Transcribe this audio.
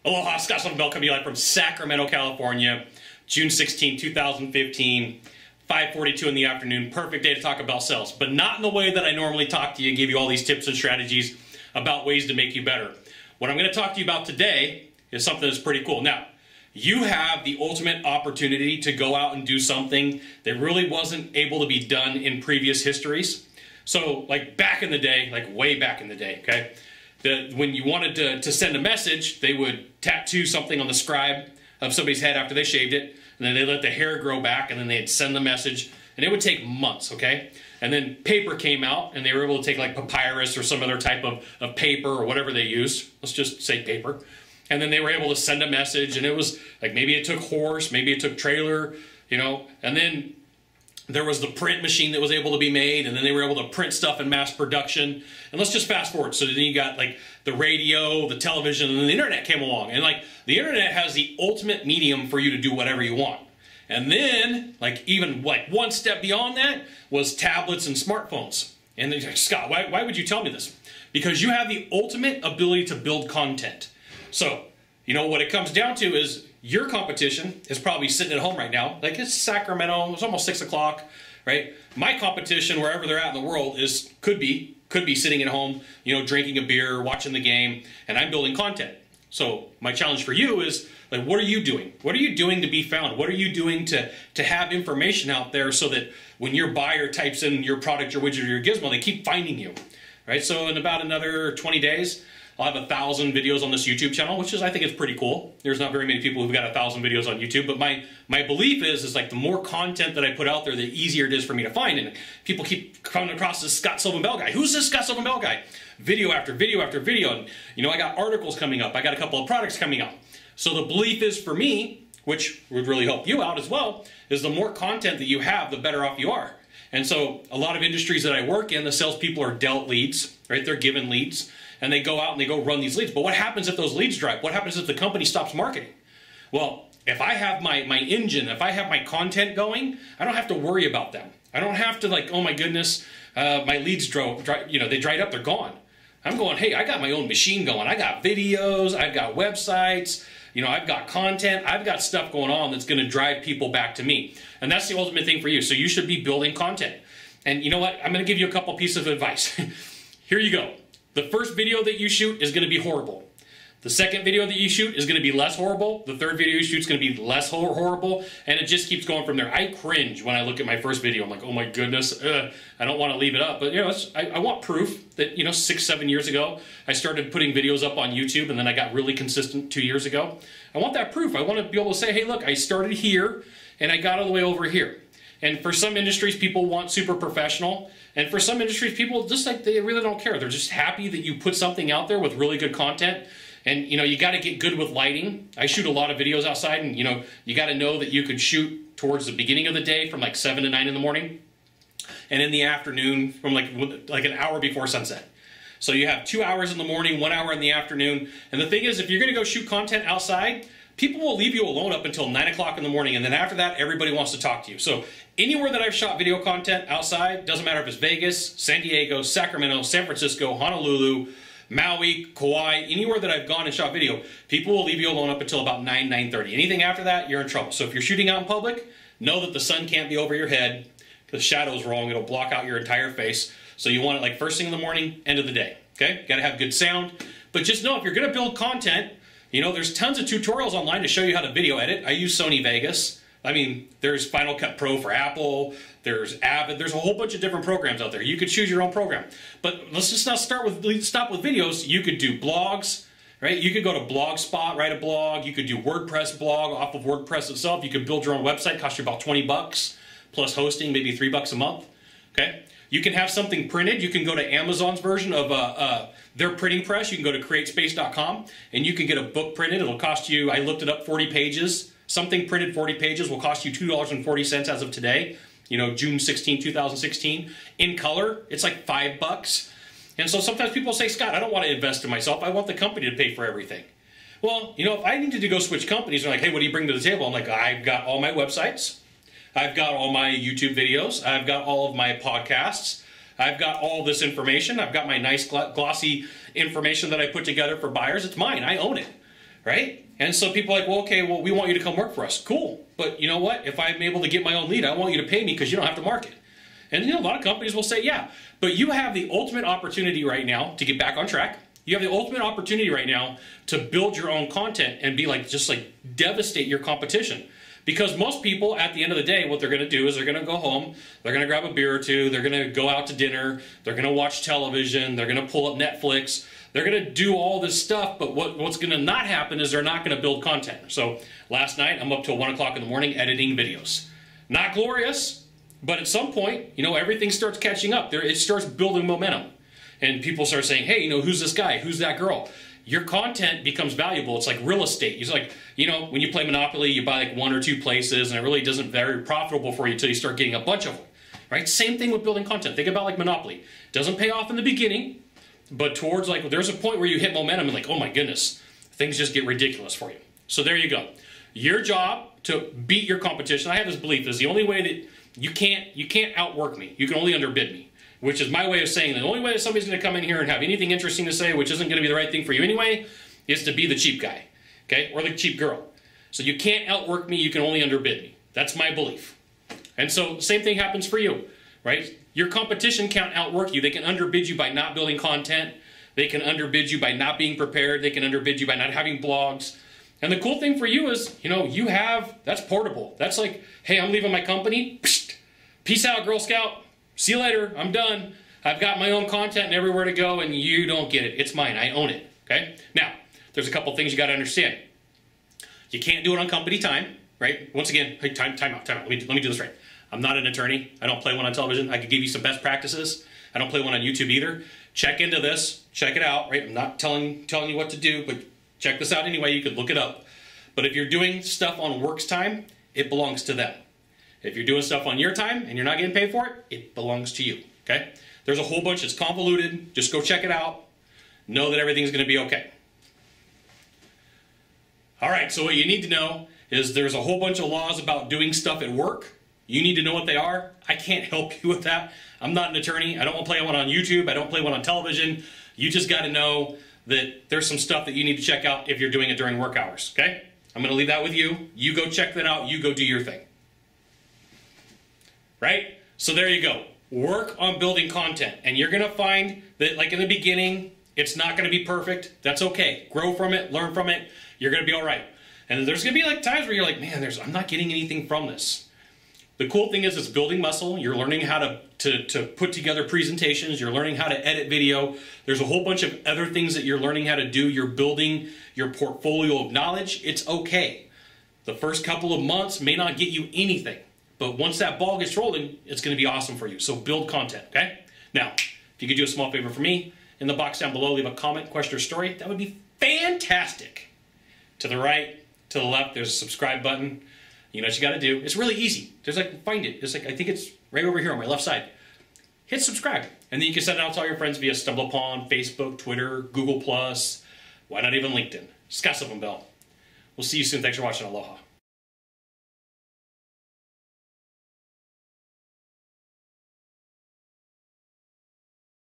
Aloha, Scott Sylvan Bell coming to you live from Sacramento, California, June 16, 2015, 5:42 in the afternoon. Perfect day to talk about sales, but not in the way that I normally talk to you and give you all these tips and strategies about ways to make you better. What I'm going to talk to you about today is something that's pretty cool. Now, you have the ultimate opportunity to go out and do something that really wasn't able to be done in previous histories. So, like back in the day, like way back in the day, okay? When you wanted to send a message, they would tattoo something on the scribe of somebody's head after they shaved it, and then they let the hair grow back, and then they'd send the message, and it would take months, okay? And then paper came out, and they were able to take like papyrus or some other type of paper or whatever they used. Let's just say paper. And then they were able to send a message, and it was like maybe it took horse, maybe it took trailer, you know, and then there was the print machine that was able to be made, and then they were able to print stuff in mass production. And let's just fast forward. So then you got like the radio, the television, and then the internet came along. And like the internet has the ultimate medium for you to do whatever you want. And then like even like one step beyond that was tablets and smartphones. And they're like, Scott, why would you tell me this? Because you have the ultimate ability to build content. So, you know, what it comes down to is your competition is probably sitting at home right now. Like it's Sacramento, it's almost 6 o'clock, right? My competition, wherever they're at in the world, could be sitting at home, you know, drinking a beer, watching the game, and I'm building content. So my challenge for you is, like, what are you doing? What are you doing to be found? What are you doing to have information out there so that when your buyer types in your product, your widget, or your gizmo, they keep finding you, right? So in about another 20 days, I'll have 1,000 videos on this YouTube channel, which is, I think it's pretty cool. There's not very many people who've got 1,000 videos on YouTube, but my belief is like the more content that I put out there, the easier it is for me to find. And people keep coming across this Scott Sylvan Bell guy. Who's this Scott Sylvan Bell guy? Video after video after video. And, you know, I got articles coming up. I got a couple of products coming out. So the belief is for me, which would really help you out as well, is the more content that you have, the better off you are. And so a lot of industries that I work in, the salespeople are dealt leads, right? They're given leads. And they go out and they go run these leads. But what happens if those leads dry up? What happens if the company stops marketing? Well, if I have my engine, if I have my content going, I don't have to worry about them. I don't have to like, oh my goodness, my leads they dried up, they're gone. I'm going, hey, I got my own machine going. I got videos, I've got websites, you know, I've got content, I've got stuff going on that's going to drive people back to me. And that's the ultimate thing for you. So you should be building content. And you know what? I'm going to give you a couple pieces of advice. Here you go. The first video that you shoot is going to be horrible. The second video that you shoot is going to be less horrible. The third video you shoot is going to be less horrible. And it just keeps going from there. I cringe when I look at my first video. I'm like, oh my goodness, I don't want to leave it up. But, you know, I want proof that, you know, 6, 7 years ago, I started putting videos up on YouTube, and then I got really consistent 2 years ago. I want that proof. I want to be able to say, hey, look, I started here, and I got all the way over here. And for some industries, people want super professional. And for some industries, people just like, they really don't care. They're just happy that you put something out there with really good content. And, you know, you got to get good with lighting. I shoot a lot of videos outside, and, you know, you got to know that you could shoot towards the beginning of the day from like 7 to 9 in the morning, and in the afternoon from like an hour before sunset. So you have 2 hours in the morning, 1 hour in the afternoon. And the thing is, if you're going to go shoot content outside, people will leave you alone up until 9 o'clock in the morning, and then after that, everybody wants to talk to you. So anywhere that I've shot video content outside, doesn't matter if it's Vegas, San Diego, Sacramento, San Francisco, Honolulu, Maui, Kauai, anywhere that I've gone and shot video, people will leave you alone up until about 9, 9:30. Anything after that, you're in trouble. So if you're shooting out in public, know that the sun can't be over your head. The shadow's wrong. It'll block out your entire face. So you want it like first thing in the morning, end of the day. Okay? Got to have good sound. But just know if you're going to build content, you know, there's tons of tutorials online to show you how to video edit. I use Sony Vegas. I mean, there's Final Cut Pro for Apple. There's Avid. There's a whole bunch of different programs out there. You could choose your own program. But let's just not stop with videos. You could do blogs, right? You could go to Blogspot, write a blog. You could do WordPress blog off of WordPress itself. You could build your own website. Cost you about 20 bucks plus hosting, maybe $3 a month. Okay. You can have something printed. You can go to Amazon's version of their printing press. You can go to createspace.com and you can get a book printed. It'll cost you, I looked it up, 40 pages. Something printed 40 pages will cost you $2.40 as of today, you know, June 16, 2016. In color, it's like $5. And so sometimes people say, Scott, I don't want to invest in myself. I want the company to pay for everything. Well, you know, if I needed to go switch companies, they're like, hey, what do you bring to the table? I'm like, I've got all my websites. I've got all my YouTube videos. I've got all of my podcasts. I've got all this information. I've got my nice glossy information that I put together for buyers. It's mine. I own it. right? And so people are like, well, okay, well, we want you to come work for us. Cool. But you know what? If I'm able to get my own lead, I want you to pay me because you don't have to market. And you know, a lot of companies will say, yeah, but you have the ultimate opportunity right now to get back on track. You have the ultimate opportunity right now to build your own content and be like, just like devastate your competition. Because most people at the end of the day, what they're going to do is they're going to go home, they're going to grab a beer or two, they're going to go out to dinner, they're going to watch television, they're going to pull up Netflix, they're going to do all this stuff, but what's going to not happen is they're not going to build content. So last night, I'm up till 1 o'clock in the morning editing videos. Not glorious, but at some point, you know, everything starts catching up. It starts building momentum. And people start saying, hey, you know, who's this guy? Who's that girl? Your content becomes valuable. It's like real estate. It's like, you know, when you play Monopoly, you buy like 1 or 2 places, and it really doesn't very profitable for you until you start getting a bunch of them, right? Same thing with building content. Think about like Monopoly. It doesn't pay off in the beginning, but towards like, there's a point where you hit momentum and like, oh my goodness, things just get ridiculous for you. So there you go. Your job to beat your competition, I have this belief, is the only way that you can't outwork me. You can only underbid me. Which is my way of saying that the only way that somebody's going to come in here and have anything interesting to say, which isn't going to be the right thing for you anyway, is to be the cheap guy, okay, or the cheap girl. So you can't outwork me, you can only underbid me. That's my belief. And so same thing happens for you, right? Your competition can't outwork you. They can underbid you by not building content. They can underbid you by not being prepared. They can underbid you by not having blogs. And the cool thing for you is, you know, that's portable. That's like, hey, I'm leaving my company. Peace out, Girl Scout. See you later, I'm done. I've got my own content and everywhere to go, and you don't get it. It's mine, I own it, okay? Now, there's a couple things you gotta understand. You can't do it on company time, right? Once again, hey, time out. Let me do this right. I'm not an attorney. I don't play one on television. I could give you some best practices. I don't play one on YouTube either. Check into this, check it out, right? I'm not telling you what to do, but check this out anyway. You could look it up. But if you're doing stuff on work's time, it belongs to them. If you're doing stuff on your time and you're not getting paid for it, it belongs to you, okay? There's a whole bunch. It's convoluted. Just go check it out. Know that everything's going to be okay. All right, so what you need to know is there's a whole bunch of laws about doing stuff at work. You need to know what they are. I can't help you with that. I'm not an attorney. I don't play one on YouTube. I don't play one on television. You just got to know that there's some stuff that you need to check out if you're doing it during work hours, okay? I'm going to leave that with you. You go check that out. You go do your thing. Right? So there you go. Work on building content. And you're going to find that, like in the beginning, it's not going to be perfect. That's okay. Grow from it. Learn from it. You're going to be all right. And there's going to be like times where you're like, man, I'm not getting anything from this. The cool thing is it's building muscle. You're learning how to put together presentations. You're learning how to edit video. There's a whole bunch of other things that you're learning how to do. You're building your portfolio of knowledge. It's okay. The first couple of months may not get you anything. But once that ball gets rolling, it's going to be awesome for you. So build content, okay? Now, if you could do a small favor for me, in the box down below, leave a comment, question, or story. That would be fantastic. To the right, to the left, there's a subscribe button. You know what you got to do. It's really easy. There's like, find it. It's like, I think it's right over here on my left side. Hit subscribe. And then you can send it out to all your friends via StumbleUpon, Facebook, Twitter, Google+. Why not even LinkedIn? Scott Sylvan Bell. We'll see you soon. Thanks for watching. Aloha.